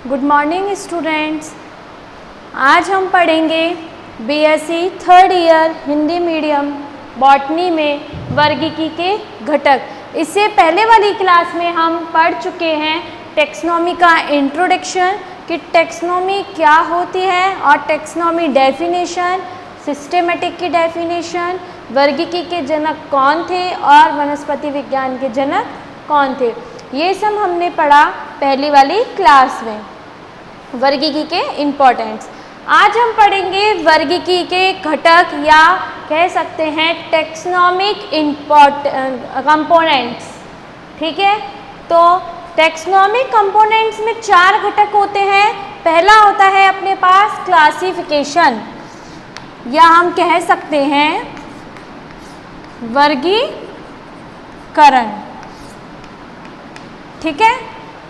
Good morning students. आज हम पढ़ेंगे BSc third year Hindi medium botany में वर्गीकी के घटक। इससे पहले वाली क्लास में हम पढ़ चुके हैं टेक्सोनॉमी का इंट्रोडक्शन कि टेक्सोनॉमी क्या होती है और टेक्सोनॉमी डेफिनेशन, सिस्टेमेटिक की डेफिनेशन, वर्गीकी के जनक कौन थे और वनस्पति विज्ञान के जनक कौन थे। ये सब हमने पढ़ा पहली वाली क्लास में। वर्गीकी के इम्पोर्टेंट्स आज हम पढ़ेंगे वर्गीकी के घटक या कह सकते हैं टेक्सोनॉमिक कंपोनेंट्स। ठीक है, तो टेक्सोनॉमिक कंपोनेंट्स में 4 घटक होते हैं। पहला होता है अपने पास क्लासिफिकेशन या हम कह सकते हैं वर्गीकरण। ठीक है,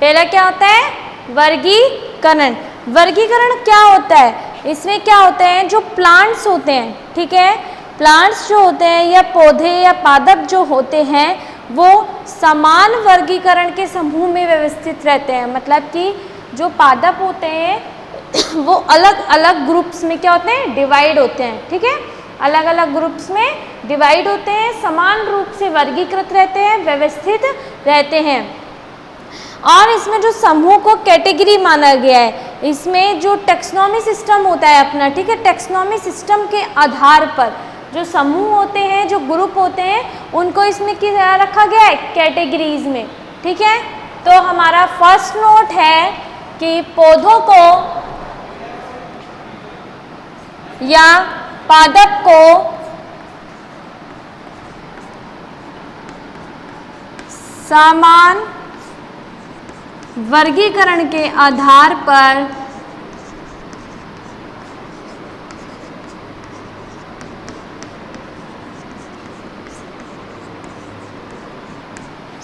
पहला क्या होता है वर्गीकरण। वर्गीकरण क्या होता है, इसमें क्या होते हैं जो प्लांट्स होते हैं, ठीक है, प्लांट्स जो होते हैं या पौधे या पादप जो होते हैं वो समान वर्गीकरण के समूह में व्यवस्थित रहते हैं। मतलब कि जो पादप होते हैं वो अलग अलग ग्रुप्स में क्या होते हैं डिवाइड होते हैं। ठीक है, अलग अलग ग्रुप्स में डिवाइड होते हैं, समान रूप से वर्गीकृत रहते हैं, व्यवस्थित रहते हैं। और इसमें जो समूह को कैटेगरी माना गया है, इसमें जो टेक्सोनॉमी सिस्टम होता है अपना, ठीक है, टेक्सोनॉमी सिस्टम के आधार पर जो समूह होते हैं, जो ग्रुप होते हैं, उनको इसमें क्या रखा गया है कैटेगरीज में। ठीक है, तो हमारा फर्स्ट नोट है कि पौधों को या पादप को समान वर्गीकरण के आधार पर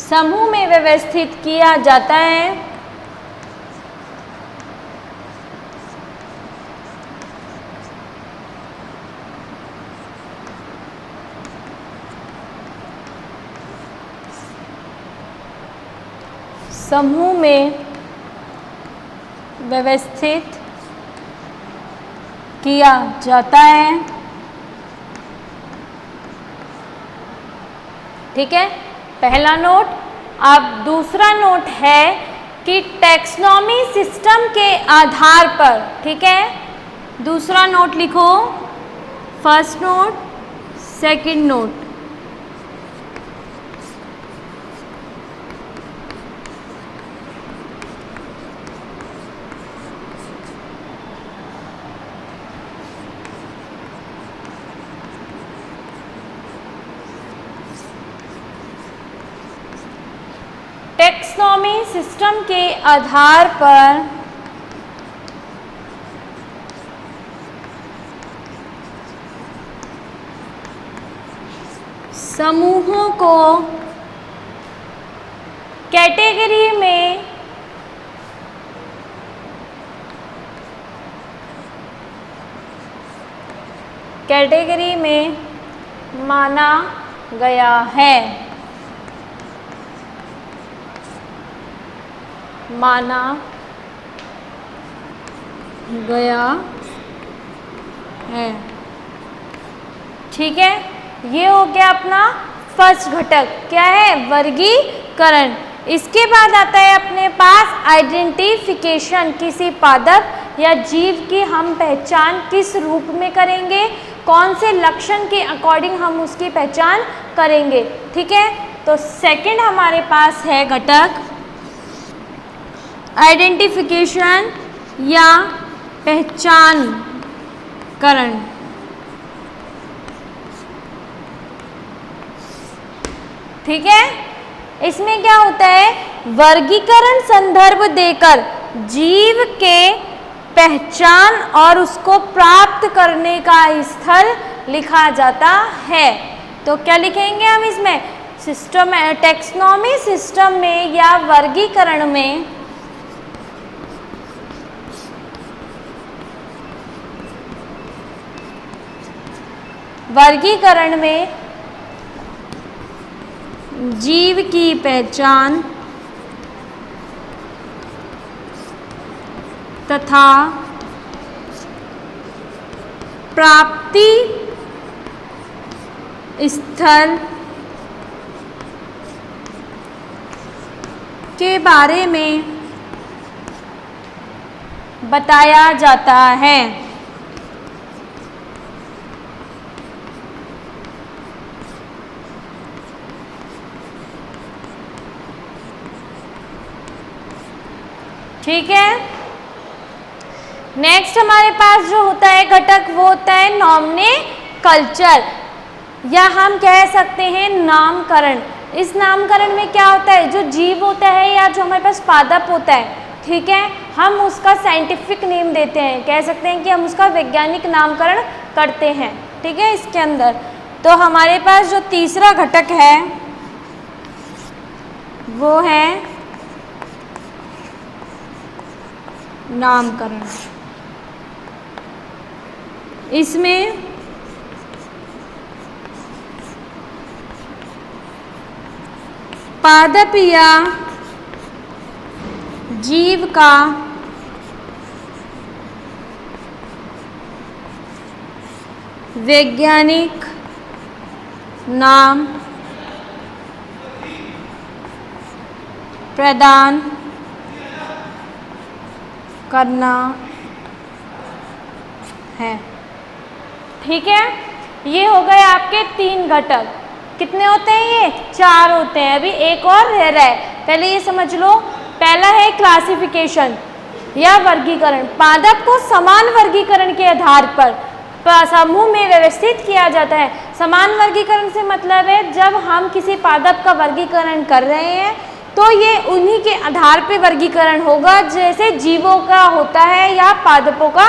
समूह में व्यवस्थित किया जाता है। समूह में व्यवस्थित किया जाता है। ठीक है, पहला नोट। अब दूसरा नोट है कि टेक्सोनॉमी सिस्टम के आधार पर, ठीक है, दूसरा नोट लिखो, first note, second note. Taxonomy system के आधार पर समूहों को कैटेगरी में माना गया है। माना गया है। ठीक है, ये हो गया अपना फर्स्ट घटक, क्या है वर्गीकरण। इसके बाद आता है अपने पास आइडेंटिफिकेशन। किसी पादप या जीव की हम पहचान किस रूप में करेंगे, कौन से लक्षण के अकॉर्डिंग हम उसकी पहचान करेंगे। ठीक है, तो सेकंड हमारे पास है घटक आइडेंटिफिकेशन या पहचानकरण। ठीक है, इसमें क्या होता है वर्गीकरण संदर्भ देकर जीव के पहचान और उसको प्राप्त करने का स्थल लिखा जाता है। तो क्या लिखेंगे हम इसमें सिस्टम टेक्सोनॉमी सिस्टम में या वर्गीकरण में जीव की पहचान तथा प्राप्ति स्थल के बारे में बताया जाता है। ठीक है, नेक्स्ट हमारे पास जो होता है घटक वो होता है नॉमिनकल्चर, या हम कह सकते हैं नामकरण। इस नामकरण में क्या होता है, जो जीव होता है या जो हमारे पास पादप होता है, ठीक है, हम उसका साइंटिफिक नेम देते हैं, कह सकते हैं कि हम उसका वैज्ञानिक नामकरण करते हैं। ठीक है, इसके अंदर तो हमारे पास जो तीसरा घटक है वो है नामकरण। इसमें पादप या जीव का वैज्ञानिक नाम प्रदान करना है। ठीक है, ये हो गए आपके 3 घटक। कितने होते हैं ये? 4 होते हैं। अभी एक और रह रहा है, पहले ये समझ लो। पहला है क्लासिफिकेशन या वर्गीकरण। पादप को समान वर्गीकरण के आधार पर समूह में व्यवस्थित किया जाता है। समान वर्गीकरण से मतलब है जब हम किसी पादप का वर्गीकरण कर रहे हैं तो ये उन्हीं के आधार पे वर्गीकरण होगा जैसे जीवों का होता है या पादपों का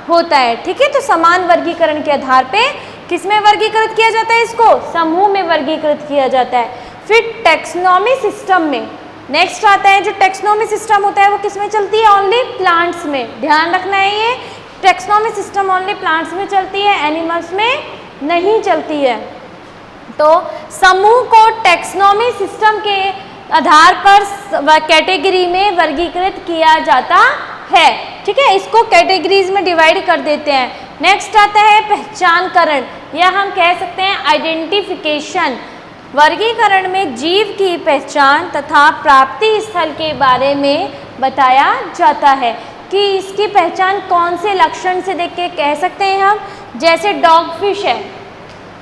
होता है। ठीक है, तो समान वर्गीकरण के आधार पे किसमें वर्गीकृत किया जाता है? इसको समूह में वर्गीकृत किया जाता है। फिर टैक्सोनॉमी सिस्टम में नेक्स्ट आता है, जो टैक्सोनॉमी सिस्टम होता है वो किसमें चलती है? ओनली प्लांट्स में। ध्यान रखना है, ये टैक्सोनॉमी सिस्टम ओनली प्लांट्स में चलती है, एनिमल्स में नहीं चलती है। तो समूह को टैक्सोनॉमी सिस्टम के आधार पर कैटेगरी में वर्गीकृत किया जाता है। ठीक है, इसको कैटेगरीज में डिवाइड कर देते हैं। नेक्स्ट आता है पहचानकरण, या हम कह सकते हैं आइडेंटिफिकेशन। वर्गीकरण में जीव की पहचान तथा प्राप्ति स्थल के बारे में बताया जाता है कि इसकी पहचान कौन से लक्षण से देख के कह सकते हैं हम। जैसे डॉग फिश है,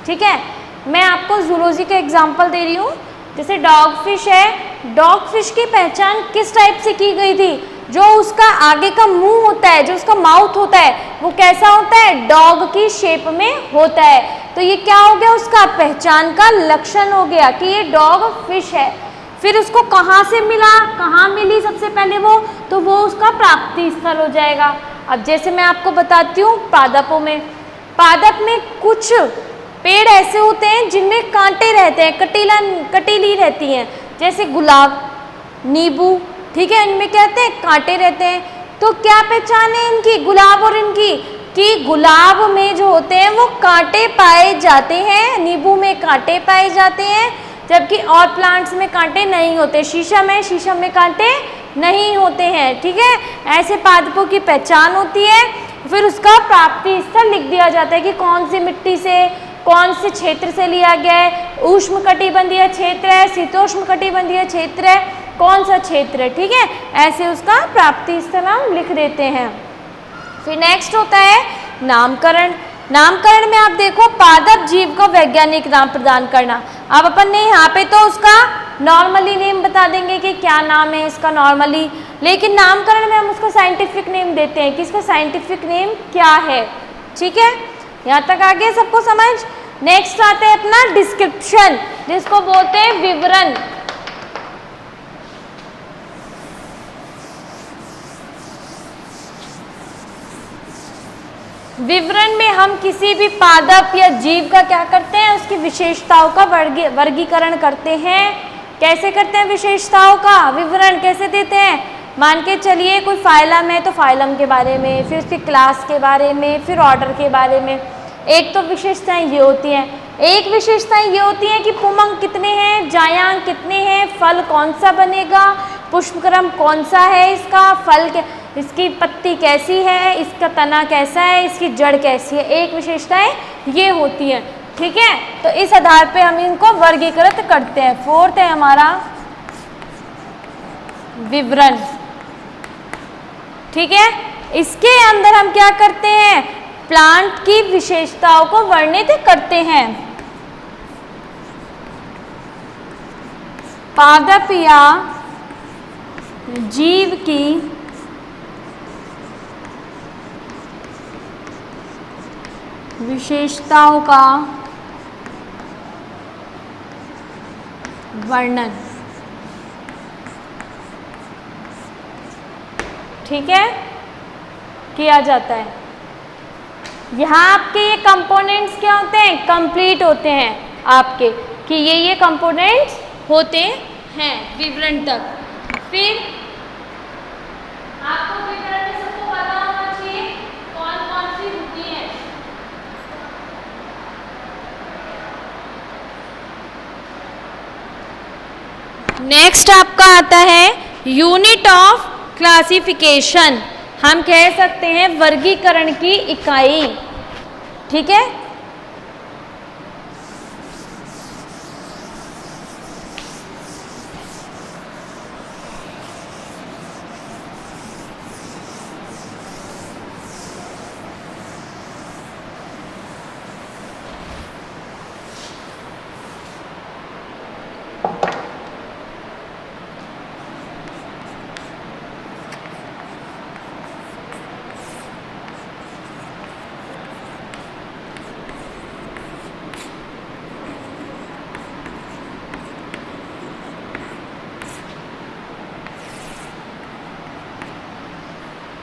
ठीक है, मैं आपको जूलॉजी का एग्जांपल दे रही हूँ। जैसे डॉग फिश है, डॉग फिश की पहचान किस टाइप से की गई थी? जो उसका आगे का मुंह होता है, जो उसका माउथ होता है, वो कैसा होता है? डॉग की शेप में होता है। तो ये क्या हो गया? उसका पहचान का लक्षण हो गया कि ये डॉग फिश है। फिर उसको कहाँ से मिला, कहाँ मिली सबसे पहले वो, तो वो उसका प्राप्ति स्थल हो जाएगा। अब जैसे मैं आपको बताती हूँ पादपों में, पादप में कुछ पेड़ ऐसे होते हैं जिनमें कांटे रहते हैं, कटीली रहती हैं, जैसे गुलाब, नींबू, ठीक है, इनमें क्या रहते हैं? कांटे रहते हैं। तो क्या पहचान है इनकी, गुलाब और इनकी, कि गुलाब में जो होते हैं वो कांटे पाए जाते हैं, नींबू में कांटे पाए जाते हैं, जबकि और प्लांट्स में कांटे नहीं होते। शीशम है, शीशम में कांटे नहीं होते हैं। ठीक है, ऐसे पादपों की पहचान होती है। फिर उसका प्राप्ति स्थल लिख दिया जाता है कि कौन सी मिट्टी से, कौन से क्षेत्र से लिया गया है। उष्णकटिबंधीय क्षेत्र है, शीतोष्णकटिबंधीय क्षेत्र है, कौन सा क्षेत्र है। ठीक है, ऐसे उसका प्राप्ति स्थल हम लिख देते हैं। फिर नेक्स्ट होता है नामकरण। नामकरण में आप देखो पादप जीव को वैज्ञानिक नाम प्रदान करना। अब अपन ने यहाँ पे तो उसका नॉर्मली नेम बता देंगे कि क्या नाम है इसका नॉर्मली, लेकिन नामकरण में हम उसका साइंटिफिक नेम देते हैं कि इसका साइंटिफिक नेम क्या है। ठीक है, यहाँ तक आ गया सबको समझ। नेक्स्ट आते हैं अपना डिस्क्रिप्शन, जिसको बोलते हैं विवरण। विवरण में हम किसी भी पादप या जीव का क्या करते हैं? उसकी विशेषताओं का वर्गीकरण करते हैं। कैसे करते हैं? विशेषताओं का विवरण कैसे देते हैं? मान के चलिए कोई फाइलम है तो फाइलम के बारे में, फिर उसकी क्लास के बारे में, फिर ऑर्डर के बारे में। एक तो विशेषताएं ये होती हैं। एक विशेषताएं ये होती हैं कि पुमंग कितने हैं, जायांग कितने हैं, फल कौन सा बनेगा, पुष्पक्रम कौन सा है, इसका फल क्या, इसकी पत्ती कैसी है, इसका तना कैसा है, इसकी जड़ कैसी है, एक विशेषताएं ये होती हैं। ठीक है, तो इस आधार पे हम इनको वर्गीकृत करते हैं। फोर्थ है हमारा विवरण। ठीक है, इसके अंदर हम क्या करते हैं, प्लांट की विशेषताओं को वर्णित करते हैं। पादप या जीव की विशेषताओं का वर्णन। ठीक है, किया जाता है। यहाँ आपके ये कंपोनेंट्स क्या होते हैं, कंप्लीट होते हैं आपके, कि ये कंपोनेंट्स होते हैं विवरण तक। फिर आपको विवरण में सबको पता होना चाहिए कौन कौन सी होती है। नेक्स्ट आपका आता है यूनिट ऑफ क्लासिफिकेशन। हम कह सकते हैं वर्गीकरण की इकाई। ठीक है,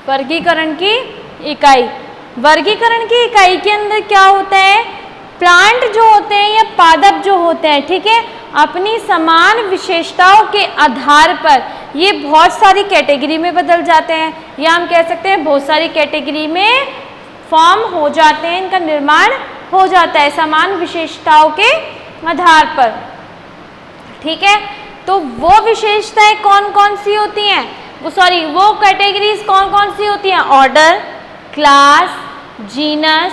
वर्गीकरण की इकाई। वर्गीकरण की इकाई के अंदर क्या होता है, प्लांट जो होते हैं या पादप जो होते हैं, ठीक है, अपनी समान विशेषताओं के आधार पर ये बहुत सारी कैटेगरी में बदल जाते हैं, या हम कह सकते हैं बहुत सारी कैटेगरी में फॉर्म हो जाते हैं, इनका निर्माण हो जाता है समान विशेषताओं के आधार पर। ठीक है, तो वो विशेषताएं कौन कौन सी होती हैं, वो कैटेगरीज कौन कौन सी होती हैं, ऑर्डर, क्लास, जीनस,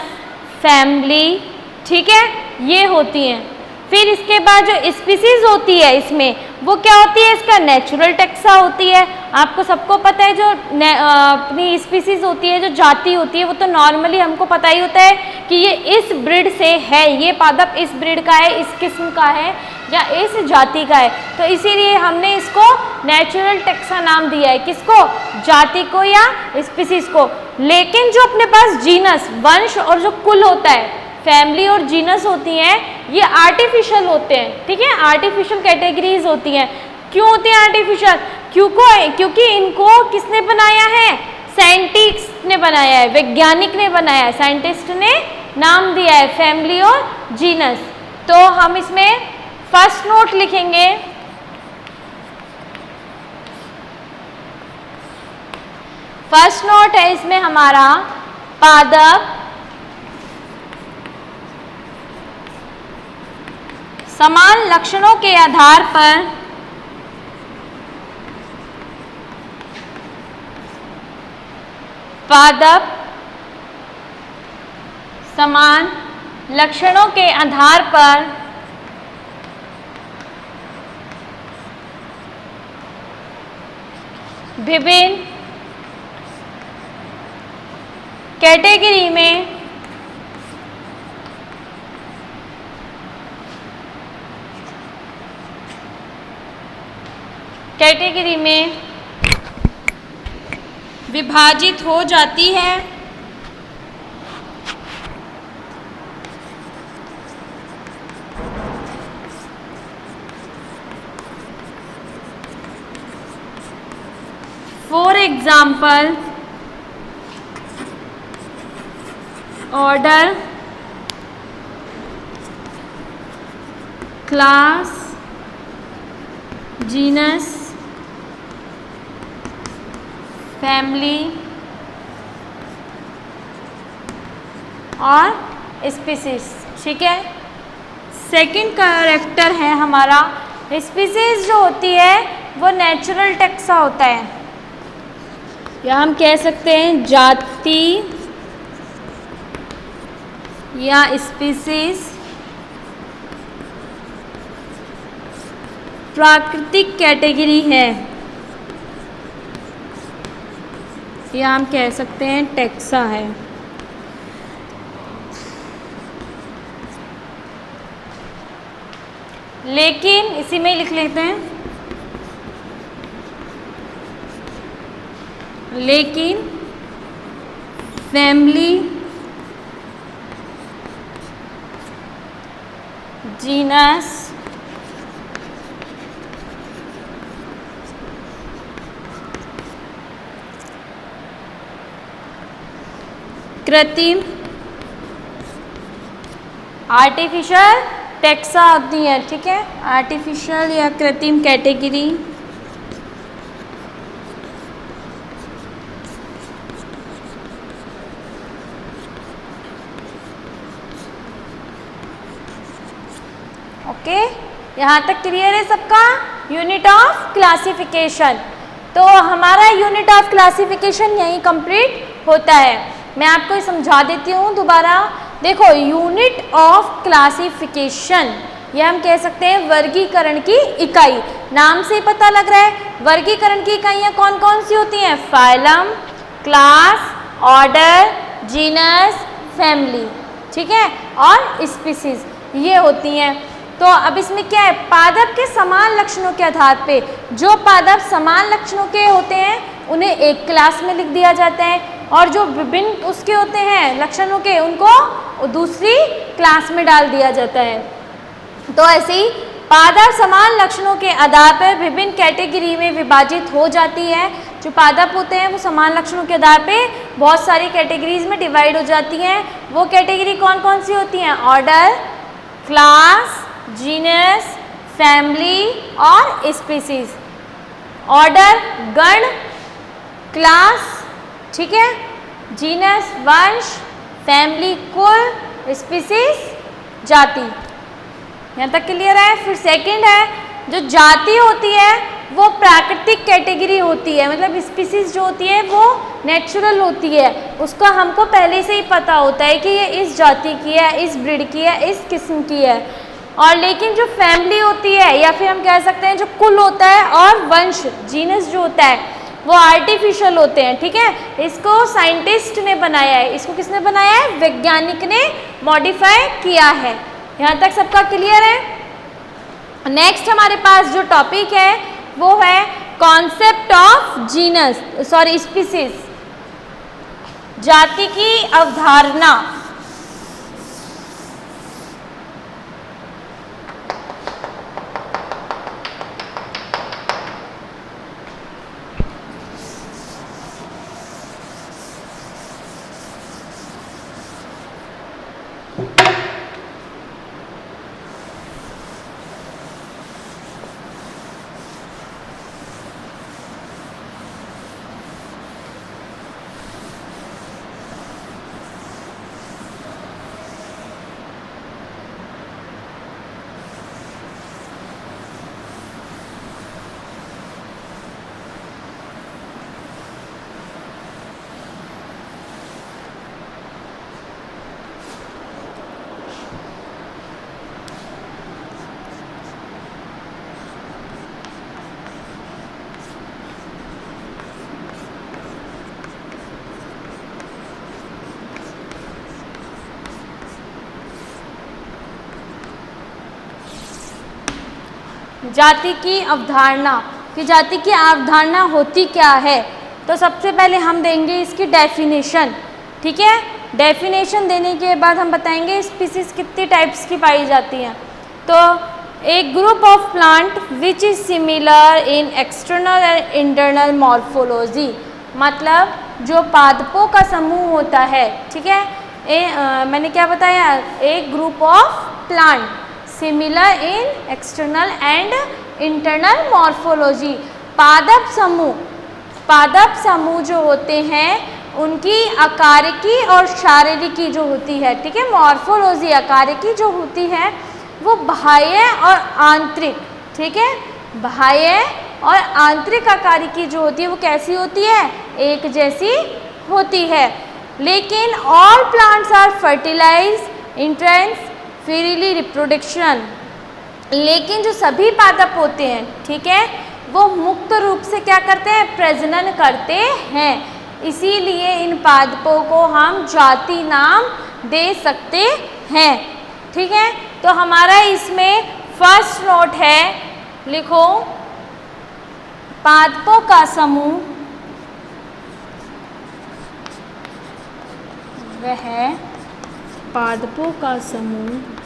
फैमिली। ठीक है, ये होती हैं। फिर इसके बाद जो स्पीसीज होती है इसमें, वो क्या होती है, इसका नेचुरल टेक्सा होती है। आपको सबको पता है जो अपनी स्पीसीज होती है, जो जाति होती है, वो तो नॉर्मली हमको पता ही होता है कि ये इस ब्रीड से है, ये पादप इस ब्रीड का है, इस किस्म का है या इस जाति का है, तो इसीलिए हमने इसको नेचुरल टेक्सा नाम दिया है। किसको, जाति को या स्पीसीज को। लेकिन जो अपने पास जीनस, वंश और जो कुल होता है, फैमिली और जीनस होती हैं, ये आर्टिफिशियल होते हैं। ठीक है, आर्टिफिशियल कैटेगरीज होती हैं। क्यों होती हैं आर्टिफिशियल, क्योंकि इनको किसने बनाया है, साइंटिस्ट ने बनाया है, वैज्ञानिक ने बनाया है, साइंटिस्ट ने नाम दिया है फैमिली और जीनस। तो हम इसमें फर्स्ट नोट लिखेंगे, फर्स्ट नोट है इसमें हमारा पादप समान लक्षणों के आधार पर पादप समान लक्षणों के आधार पर विभिन्न कैटेगरी में विभाजित हो जाती है। For example, order, class, genus, family और स्पीसीज। ठीक है, सेकंड कैरेक्टर है हमारा स्पीसीज जो होती है वो नेचुरल टैक्सा होता है, या हम कह सकते हैं जाति या स्पीसीज प्राकृतिक कैटेगरी है, या हम कह सकते हैं टैक्सा है। लेकिन इसी में लिख लेते हैं, लेकिन फैमिली, जीनस, कृत्रिम, आर्टिफिशियल टैक्सा होती है, ठीक है, आर्टिफिशियल या कृत्रिम कैटेगरी। ओके, यहाँ तक क्लियर है सबका? Unit of classification. तो हमारा यूनिट ऑफ क्लासिफिकेशन यहीं कंप्लीट होता है। मैं आपको ये समझा देती हूँ दोबारा। देखो, यूनिट ऑफ क्लासिफिकेशन, ये हम कह सकते हैं वर्गीकरण की इकाई। नाम से ही पता लग रहा है वर्गीकरण की इकाइयाँ कौन कौन सी होती हैं? Phylum, class, order, genus, family, ठीक है, और स्पीसीज, ये होती हैं। तो अब इसमें क्या है, पादप के समान लक्षणों के आधार पे, जो पादप समान लक्षणों के होते हैं उन्हें एक क्लास में लिख दिया जाता है, और जो विभिन्न उसके होते हैं लक्षणों के, उनको दूसरी क्लास में डाल दिया जाता है। तो ऐसे ही पादप समान लक्षणों के आधार पर विभिन्न कैटेगरी में विभाजित हो जाती है। जो पादप होते हैं वो समान लक्षणों के आधार पे बहुत सारी कैटेगरीज में डिवाइड हो जाती हैं। वो कैटेगरी कौन कौन सी होती हैं? ऑर्डर, क्लास, जीनस, फैमिली और स्पीसीज। ऑर्डर गण, क्लास, ठीक है, जीनस वंश, फैमिली कुल, स्पीसीज जाति। यहाँ तक क्लियर है? फिर सेकंड है, जो जाति होती है वो प्राकृतिक कैटेगरी होती है, मतलब स्पीसीज जो होती है वो नेचुरल होती है, उसका हमको पहले से ही पता होता है कि ये इस जाति की है, इस ब्रीड की है, इस किस्म की है। और लेकिन जो फैमिली होती है, या फिर हम कह सकते हैं जो कुल होता है, और वंश जीनस जो होता है, वो आर्टिफिशियल होते हैं, ठीक है। इसको साइंटिस्ट ने बनाया है, इसको किसने बनाया है? वैज्ञानिक ने मॉडिफाई किया है। यहाँ तक सबका क्लियर है? नेक्स्ट हमारे पास जो टॉपिक है वो है concept of genus, sorry species, जाति की अवधारणा। जाति की अवधारणा, कि जाति की अवधारणा होती क्या है। तो सबसे पहले हम देंगे इसकी डेफिनेशन, ठीक है। डेफिनेशन देने के बाद हम बताएंगे स्पीसीज कितनी टाइप्स की पाई जाती हैं। तो एक group of plant which is similar in external and internal morphology, मतलब जो पादपों का समूह होता है, ठीक है। मैंने क्या बताया? एक group of plant similar in external and internal morphology. पादप समूह जो होते हैं उनकी आकारिकी और शारीरिकी जो होती है, ठीक है। मॉर्फोलॉजी आकारिकी जो होती है वो बाह्य और आंतरिक, ठीक है, बाह्य और आंतरिक आकारिकी जो होती है वो कैसी होती है, एक जैसी होती है। लेकिन ऑल प्लांट्स आर फर्टिलाइज इंट्रेंस फ्रीली रिप्रोडक्शन, लेकिन जो सभी पादप होते हैं, ठीक है, वो मुक्त रूप से क्या करते हैं, प्रजनन करते हैं। इसीलिए इन पादपों को हम जाति नाम दे सकते हैं। ठीक है, तो हमारा इसमें फर्स्ट नोट है, लिखो पादपों का समूह वह पादपों का समूह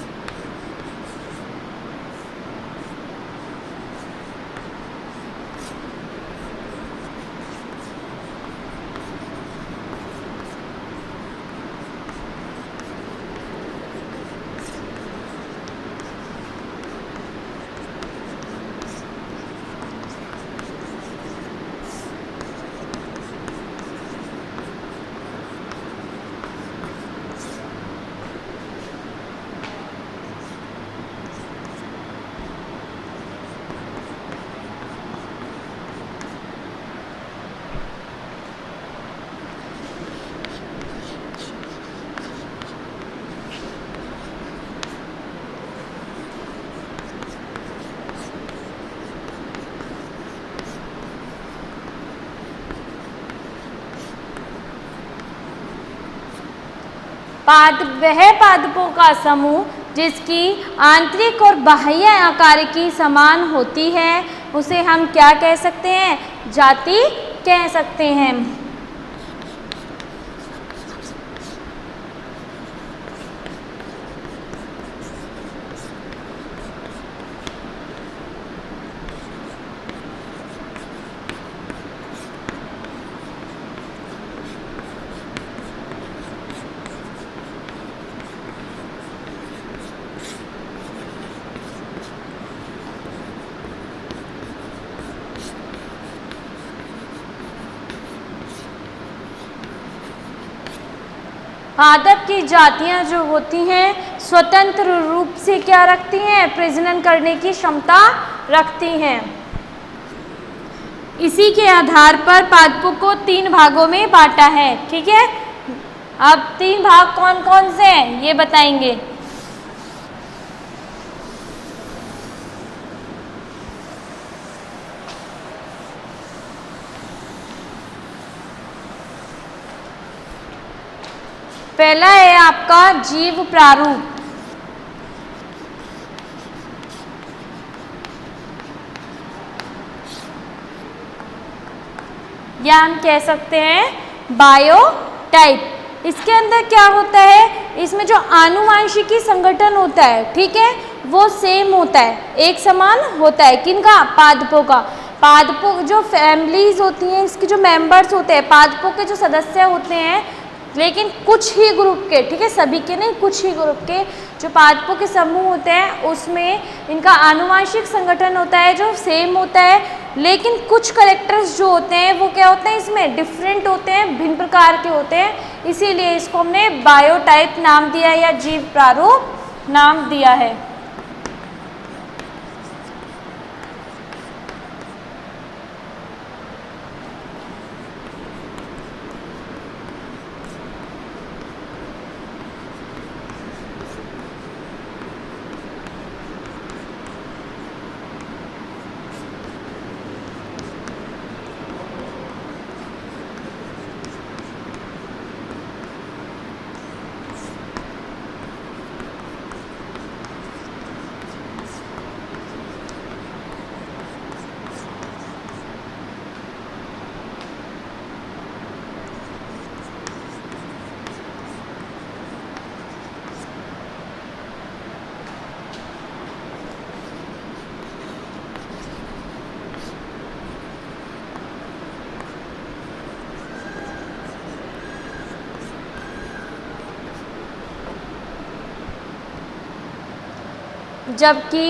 वह पादपों का समूह जिसकी आंतरिक और बाह्य आकारिकी समान होती है उसे हम क्या कह सकते हैं, जाति कह सकते हैं। पादप की जातियां जो होती हैं स्वतंत्र रूप से क्या रखती हैं, प्रजनन करने की क्षमता रखती हैं। इसी के आधार पर पादपों को 3 भागों में बांटा है। ठीक है, अब 3 भाग कौन कौन से हैं ये बताएंगे। पहला है आपका जीव प्रारूप, या हम कह सकते हैं बायोटाइप। इसके अंदर क्या होता है, इसमें जो आनुवांशिकी संगठन होता है, ठीक है, वो सेम होता है, एक समान होता है। किनका, पादपों का। पादपों जो फैमिलीज होती हैं, इसके जो मेंबर्स होते हैं, पादपों के जो सदस्य होते हैं, लेकिन कुछ ही ग्रुप के, ठीक है, सभी के नहीं, कुछ ही ग्रुप के जो पादपों के समूह होते हैं उसमें इनका आनुवांशिक संगठन होता है जो सेम होता है, लेकिन कुछ कैरेक्टर्स जो होते हैं वो क्या होते हैं, इसमें डिफरेंट होते हैं, भिन्न प्रकार के होते हैं। इसीलिए इसको हमने बायोटाइप नाम दिया है या जीव प्रारूप नाम दिया है। जबकि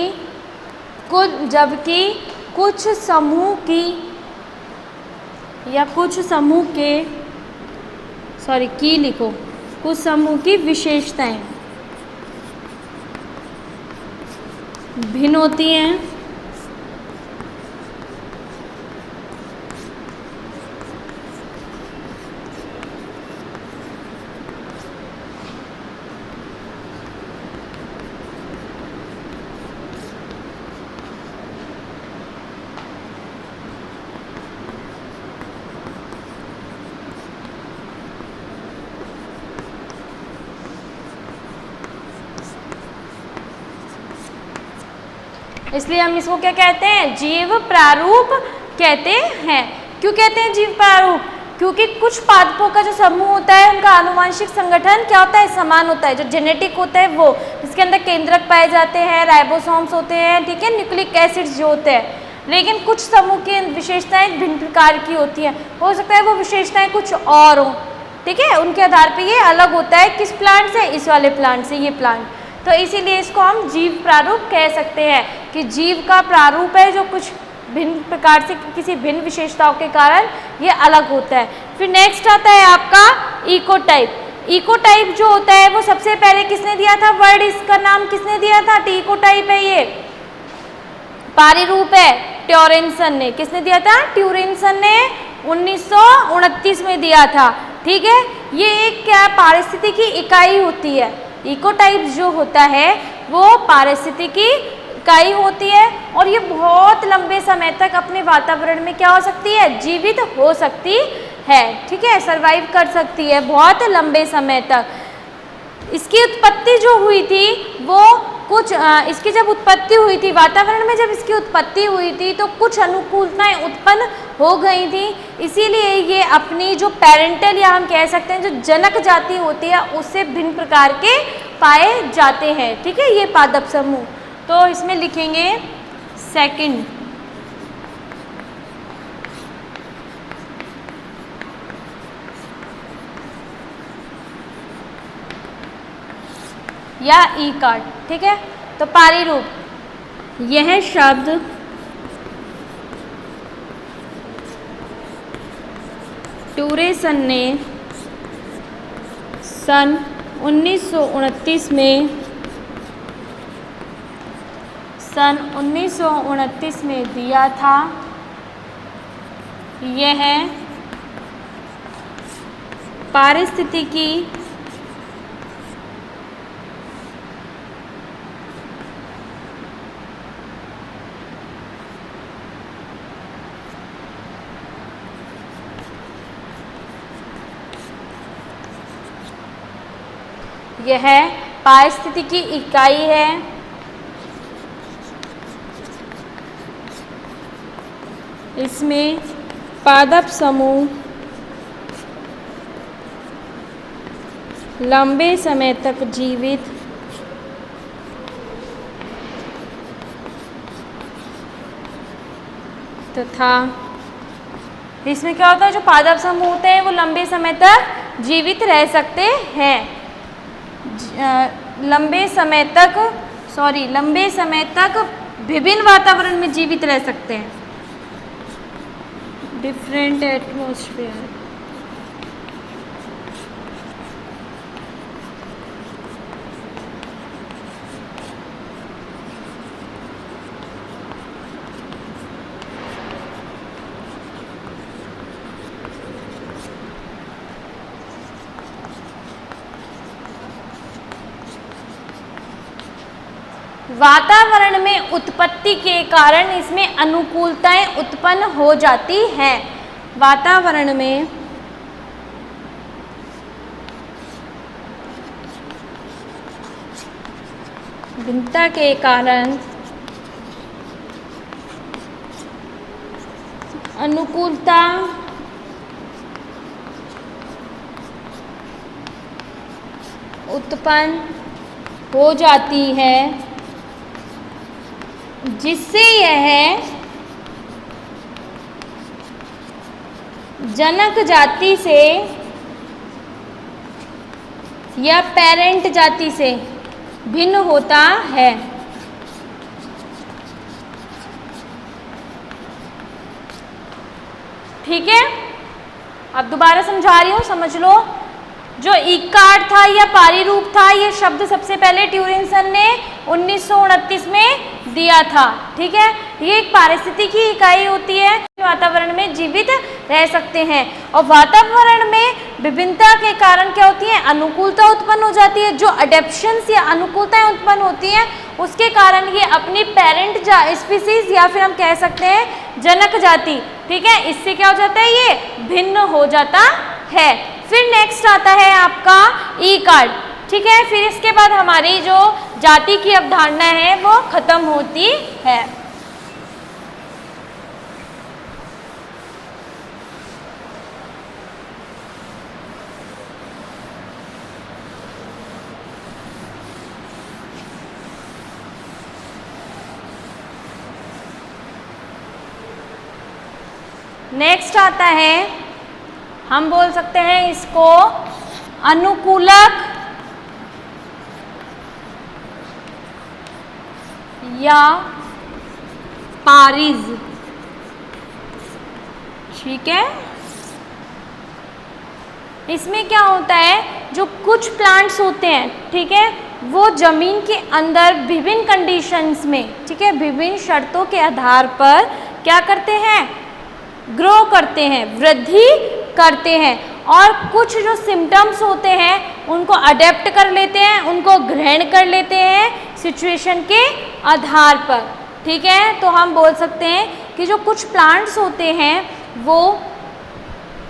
कुछ समूह की या कुछ समूह के की लिखो, कुछ समूह की विशेषताएं भिन्न होती हैं इसलिए हम इसको क्या कहते हैं, जीव प्रारूप कहते हैं। क्यों कहते हैं जीव प्रारूप? क्योंकि कुछ पादपों का जो समूह होता है उनका आनुवंशिक संगठन क्या होता है, समान होता है। जो जेनेटिक होता है वो, इसके अंदर केंद्रक पाए जाते हैं, राइबोसोम्स होते हैं, ठीक है, न्यूक्लिक एसिड्स जो होते हैं। लेकिन कुछ समूह की विशेषताएं भिन्न प्रकार की होती हैं। हो सकता है वो विशेषताएं कुछ और हों, ठीक है, उनके आधार पे ये अलग होता है। किस प्लांट से? इस वाले प्लांट से, ये प्लांट। तो इसीलिए इसको हम जीव प्रारूप कह सकते हैं कि जीव का प्रारूप है जो कुछ भिन्न प्रकार से किसी भिन्न विशेषताओं के कारण ये अलग होता है। फिर नेक्स्ट आता है आपका इकोटाइप। इकोटाइप जो होता है वो सबसे पहले किसने दिया था वर्ड, इसका नाम किसने दिया था? इकोटाइप है ये, पारिरूप है, ट्यूरेंसन ने। किसने दिया था? ट्यूरेंसन ने 1929 में दिया था, ठीक है। ये एक क्या पारिस्थितिकी इकाई होती है। इकोटाइप जो होता है वो पारिस्थितिकी इकाई होती है और ये बहुत लंबे समय तक अपने वातावरण में क्या हो सकती है, जीवित हो सकती है, ठीक है, सरवाइव कर सकती है बहुत लंबे समय तक। इसकी उत्पत्ति जो हुई थी वो कुछ इसकी जब उत्पत्ति हुई थी, वातावरण में जब इसकी उत्पत्ति हुई थी तो कुछ अनुकूलताएं उत्पन्न हो गई थी। इसीलिए ये अपनी जो पेरेंटल या हम कह सकते हैं जो जनक जाति होती है उससे भिन्न प्रकार के पाए जाते हैं, ठीक है, ये पादप समूह। तो इसमें लिखेंगे सेकंड, या ई कार्ड, ठीक है। तो पारिरूप, यह शब्द ट्यूरेंसन ने सन 1929 में दिया था। यह पारिस्थितिकी यह पारिस्थितिकी इकाई है। इसमें पादप समूह लंबे समय तक जीवित तथा इसमें क्या होता है, जो पादप समूह होते हैं वो लंबे समय तक जीवित रह सकते हैं। लंबे समय तक विभिन्न वातावरण में जीवित रह सकते हैं। डिफरेंट एटमॉस्फेयर, वातावरण में उत्पत्ति के कारण इसमें अनुकूलताएं उत्पन्न हो जाती हैं। वातावरण में भिन्नता के कारण अनुकूलता उत्पन्न हो जाती है, जिससे यह जनक जाति से या पेरेंट जाति से भिन्न होता है। ठीक है, अब दोबारा समझा रही हूँ, समझ लो। जो इकार्ड था या पारिरूप था, ये शब्द सबसे पहले ट्यूरेंसन ने 1929 में दिया था। ठीक है, ये एक पारिस्थितिकी इकाई होती है, वातावरण में जीवित रह सकते हैं। और वातावरण में विभिन्नता के कारण क्या होती है, अनुकूलता उत्पन्न हो जाती है। जो अडेप्शंस या अनुकूलताएं उत्पन्न होती हैं उसके कारण ये अपनी पेरेंट स्पीसीज या फिर हम कह सकते हैं जनक जाति, ठीक है, इससे क्या हो जाता है, ये भिन्न हो जाता है। फिर नेक्स्ट आता है आपका ई कार्ड। ठीक है, फिर इसके बाद हमारी जो जाति की अवधारणा है वो खत्म होती है। नेक्स्ट आता है, हम बोल सकते हैं इसको अनुकूलक या पारिज। ठीक है, इसमें क्या होता है, जो कुछ प्लांट्स होते हैं, ठीक है, वो जमीन के अंदर विभिन्न कंडीशंस में, ठीक है, विभिन्न शर्तों के आधार पर क्या करते हैं, ग्रो करते हैं, वृद्धि करते हैं, और कुछ जो सिम्टम्स होते हैं उनको अडेप्ट कर लेते हैं, उनको ग्रहण कर लेते हैं सिचुएशन के आधार पर। ठीक है, तो हम बोल सकते हैं कि जो कुछ प्लांट्स होते हैं वो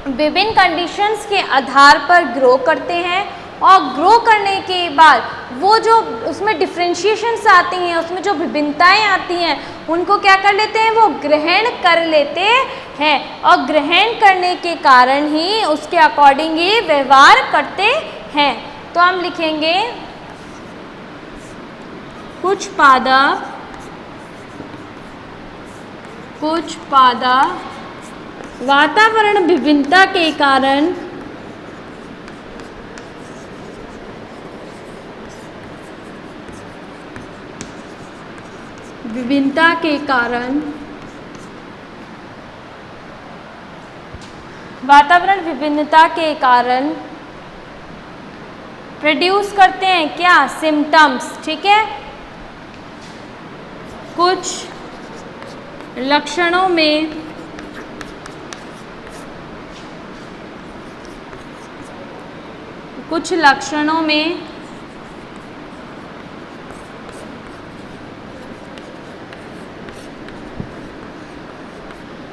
विभिन्न कंडीशंस के आधार पर ग्रो करते हैं, और ग्रो करने के बाद वो जो उसमें डिफ्रेंशिएशंस आती हैं, उसमें जो विभिन्नताएं आती हैं, उनको क्या कर लेते हैं, वो ग्रहण कर लेते हैं, और ग्रहण करने के कारण ही उसके अकॉर्डिंग ही व्यवहार करते हैं। तो हम लिखेंगे कुछ पादप वातावरण विभिन्नता के कारण वातावरण विभिन्नता के कारण प्रोड्यूस करते हैं क्या, सिम्टम्स। ठीक है, कुछ लक्षणों में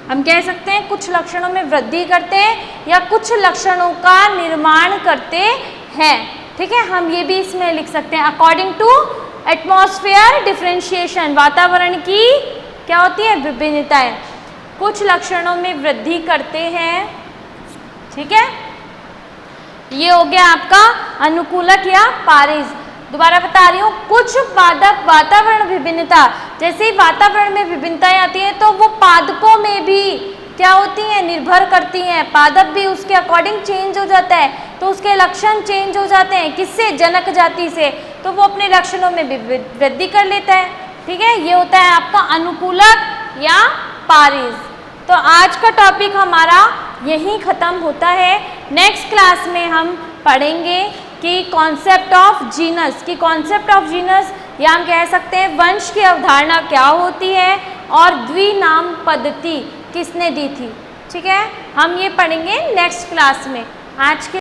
हम कह सकते हैं कुछ लक्षणों में वृद्धि करते हैं या कुछ लक्षणों का निर्माण करते हैं। ठीक है, हम ये भी इसमें लिख सकते हैं अकॉर्डिंग टू एटमॉस्फेयर डिफरेंशिएशन, वातावरण की क्या होती है, विभिन्नताएं, कुछ लक्षणों में वृद्धि करते हैं। ठीक है, ये हो गया आपका अनुकूलक या पारिज। दोबारा बता रही हूँ, कुछ पादप वातावरण विभिन्नता, जैसे ही वातावरण में विभिन्नताएं आती हैं तो वो पादपों में भी क्या होती हैं, निर्भर करती हैं, पादप भी उसके अकॉर्डिंग चेंज हो जाता है, तो उसके लक्षण चेंज हो जाते हैं, किससे, जनक जाति से, तो वो अपने लक्षणों में भी वृद्धि कर लेता है। ठीक है, ये होता है आपका अनुकूलक या पारिज। तो आज का टॉपिक हमारा यहीं ख़त्म होता है। नेक्स्ट क्लास में हम पढ़ेंगे कि कॉन्सेप्ट ऑफ जीनस, या हम कह सकते हैं वंश की अवधारणा क्या होती है, और द्विनाम पद्धति किसने दी थी। ठीक है, हम ये पढ़ेंगे नेक्स्ट क्लास में। आज के